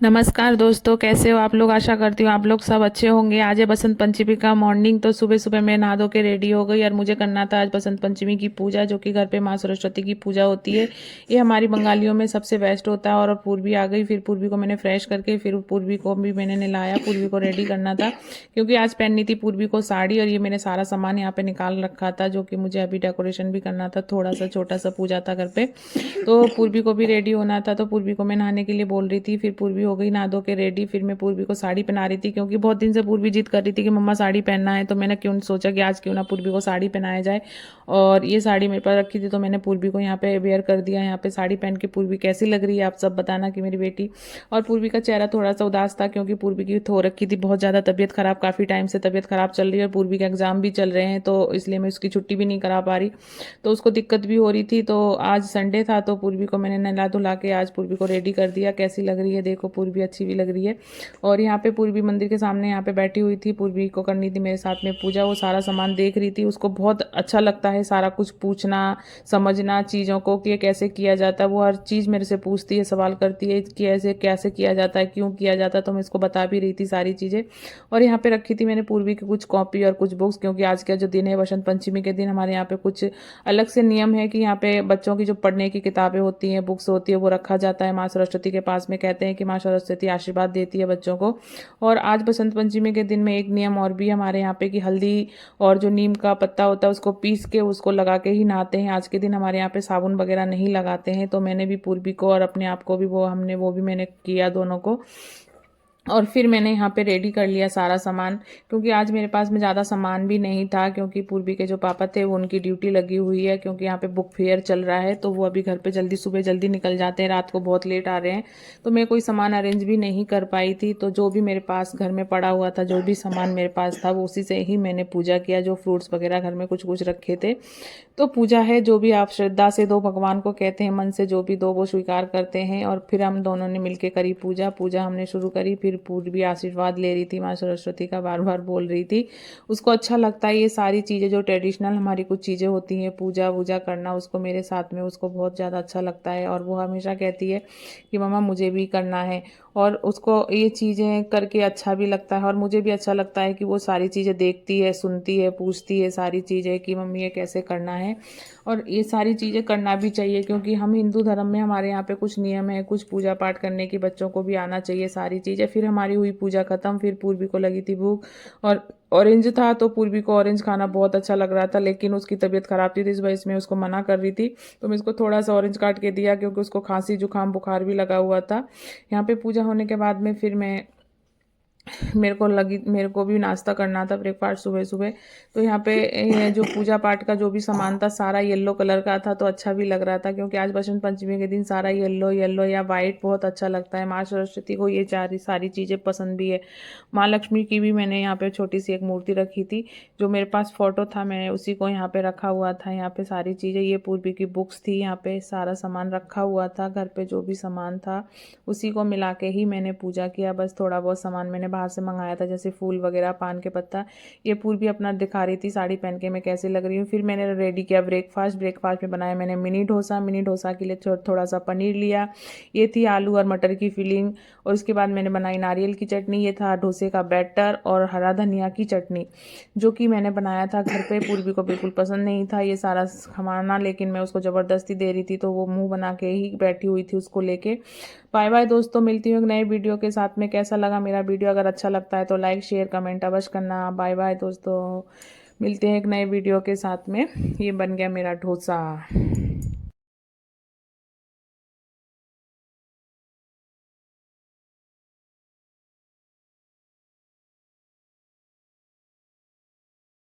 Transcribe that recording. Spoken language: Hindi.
नमस्कार दोस्तों, कैसे हो आप लोग। आशा करती हूँ आप लोग सब अच्छे होंगे। आज है बसंत पंचमी का मॉर्निंग। तो सुबह सुबह मैं नहा धो के रेडी हो गई और मुझे करना था आज बसंत पंचमी की पूजा, जो कि घर पे माँ सरस्वती की पूजा होती है। ये हमारी बंगालियों में सबसे बेस्ट होता है। और पूर्वी आ गई, फिर पूर्वी को मैंने फ्रेश करके फिर पूर्वी को भी मैंने नहलाया। पूर्वी को रेडी करना था क्योंकि आज पहननी थी पूर्वी को साड़ी। और ये मैंने सारा सामान यहाँ पे निकाल रखा था, जो कि मुझे अभी डेकोरेशन भी करना था। थोड़ा सा छोटा सा पूजा था घर पे, तो पूर्वी को भी रेडी होना था। तो पूर्वी को मैं नहाने के लिए बोल रही थी, फिर पूर्वी हो गई नहा धो के रेडी। फिर मैं पूर्वी को साड़ी पहना रही थी, क्योंकि बहुत दिन से पूर्वी जिद कर रही थी कि मम्मा साड़ी पहनना है। तो मैंने क्यों सोचा कि आज क्यों ना पूर्वी को साड़ी पहनाया जाए। और ये साड़ी मेरे पास रखी थी, तो मैंने पूर्वी को यहाँ पे वेयर कर दिया। यहाँ पे साड़ी पहन के पूर्वी कैसी लग रही है आप सब बताना कि मेरी बेटी। और पूर्वी का चेहरा थोड़ा सा उदास था, क्योंकि पूर्वी की हो रखी थी बहुत ज़्यादा तबीयत खराब। काफ़ी टाइम से तबीयत खराब चल रही है और पूर्वी के एग्जाम भी चल रहे हैं, तो इसलिए मैं उसकी छुट्टी भी नहीं करा पा रही। तो उसको दिक्कत भी हो रही थी। तो आज संडे था, तो पूर्वी को मैंने नहला धुला के आज पूर्वी को रेडी कर दिया। कैसी लग रही है देखो, पूर्वी अच्छी भी लग रही है। और यहाँ पे पूर्वी मंदिर के सामने यहाँ पे बैठी हुई थी। पूर्वी को करनी थी मेरे साथ में पूजा। वो सारा सामान देख रही थी। उसको बहुत अच्छा लगता है सारा कुछ पूछना, समझना चीज़ों को कि ये कैसे किया जाता है। वो हर चीज़ मेरे से पूछती है, सवाल करती है कि ऐसे कैसे किया जाता है, क्यों किया जाता है। तो मैं इसको बता भी रही थी सारी चीज़ें। और यहाँ पे रखी थी मैंने पूर्वी की कुछ कॉपी और कुछ बुक्स, क्योंकि आज का जो दिन है वसंत पंचमी के दिन हमारे यहाँ पे कुछ अलग से नियम है कि यहाँ पे बच्चों की जो पढ़ने की किताबें होती हैं, बुक्स होती है, वो रखा जाता है माँ सरस्वती के पास में। कहते हैं कि माँ सरस्वती आशीर्वाद देती है बच्चों को। और आज बसंत पंचमी के दिन में एक नियम और भी हमारे यहाँ पे कि हल्दी और जो नीम का पत्ता होता है उसको पीस के उसको लगा के ही नहाते हैं। आज के दिन हमारे यहाँ पे साबुन वगैरह नहीं लगाते हैं। तो मैंने भी पूर्वी को और अपने आप को भी वो भी मैंने किया दोनों को। और फिर मैंने यहाँ पे रेडी कर लिया सारा सामान, क्योंकि आज मेरे पास में ज़्यादा सामान भी नहीं था। क्योंकि पूर्वी के जो पापा थे वो उनकी ड्यूटी लगी हुई है, क्योंकि यहाँ पे बुक फेयर चल रहा है। तो वो अभी घर पे जल्दी सुबह जल्दी निकल जाते हैं, रात को बहुत लेट आ रहे हैं। तो मैं कोई सामान अरेंज भी नहीं कर पाई थी। तो जो भी मेरे पास घर में पड़ा हुआ था, जो भी सामान मेरे पास था, वो उसी से ही मैंने पूजा किया। जो फ्रूट्स वगैरह घर में कुछ कुछ रखे थे। तो पूजा है, जो भी आप श्रद्धा से दो, भगवान को कहते हैं मन से जो भी दो वो स्वीकार करते हैं। और फिर हम दोनों ने मिलके करी पूजा। पूजा हमने शुरू करी, फिर पूर्वी आशीर्वाद ले रही थी माँ सरस्वती का, बार बार बोल रही थी। उसको अच्छा लगता है ये सारी चीज़ें, जो ट्रेडिशनल हमारी कुछ चीज़ें होती हैं, पूजा वूजा करना, उसको मेरे साथ में उसको बहुत ज़्यादा अच्छा लगता है। और वो हमेशा कहती है कि मम्मा मुझे भी करना है। और उसको ये चीज़ें करके अच्छा भी लगता है और मुझे भी अच्छा लगता है कि वो सारी चीज़ें देखती है, सुनती है, पूछती है सारी चीज़ें कि मम्मी ये कैसे करना है। और ये सारी चीज़ें करना भी चाहिए, क्योंकि हम हिंदू धर्म में हमारे यहाँ पे कुछ नियम है, कुछ पूजा पाठ करने की बच्चों को भी आना चाहिए सारी चीज़ें। फिर हमारी हुई पूजा खत्म। फिर पूर्वी को लगी थी भूख और ऑरेंज था, तो पूर्वी को ऑरेंज खाना बहुत अच्छा लग रहा था। लेकिन उसकी तबीयत खराब थी, तो इस वजह से मैं उसको मना कर रही थी। तो मैं उसको थोड़ा सा ऑरेंज काट के दिया, क्योंकि उसको खांसी जुकाम बुखार भी लगा हुआ था। यहाँ पे पूजा होने के बाद में फिर मेरे को भी नाश्ता करना था, ब्रेकफास्ट सुबह सुबह। तो यहाँ पे जो पूजा पाठ का जो भी सामान था सारा येलो कलर का था, तो अच्छा भी लग रहा था। क्योंकि आज बसंत पंचमी के दिन सारा येलो येलो या वाइट बहुत अच्छा लगता है। माँ सरस्वती को ये सारी चीज़ें पसंद भी है। माँ लक्ष्मी की भी मैंने यहाँ पे छोटी सी एक मूर्ति रखी थी। जो मेरे पास फोटो था मैंने उसी को यहाँ पे रखा हुआ था। यहाँ पे सारी चीज़ें, ये पूर्वी की बुक्स थी, यहाँ पे सारा सामान रखा हुआ था। घर पे जो भी सामान था उसी को मिला के ही मैंने पूजा किया। बस थोड़ा बहुत सामान मैंने बाहर से मंगाया था, जैसे फूल वगैरह, पान के पत्ता। ये पूर्वी अपना दिखा रही थी साड़ी पहन के मैं कैसे लग रही हूँ। फिर मैंने रेडी किया ब्रेकफास्ट। ब्रेकफास्ट में बनाया मैंने मिनी डोसा। मिनी डोसा के लिए थोड़ा सा पनीर लिया। ये थी आलू और मटर की फिलिंग। और उसके बाद मैंने बनाई नारियल की चटनी। ये था डोसे का बैटर और हरा धनिया की चटनी, जो कि मैंने बनाया था घर पे। पूर्वी को बिल्कुल पसंद नहीं था ये सारा खाना, लेकिन मैं उसको ज़बरदस्ती दे रही थी, तो वो मुंह बना के ही बैठी हुई थी उसको लेके। बाय बाय दोस्तों, मिलती हूँ एक नए वीडियो के साथ में। कैसा लगा मेरा वीडियो? अगर अच्छा लगता है तो लाइक शेयर कमेंट अवश्य करना। बाय बाय दोस्तों, मिलते हैं एक नए वीडियो के साथ में। ये बन गया मेरा डोसा।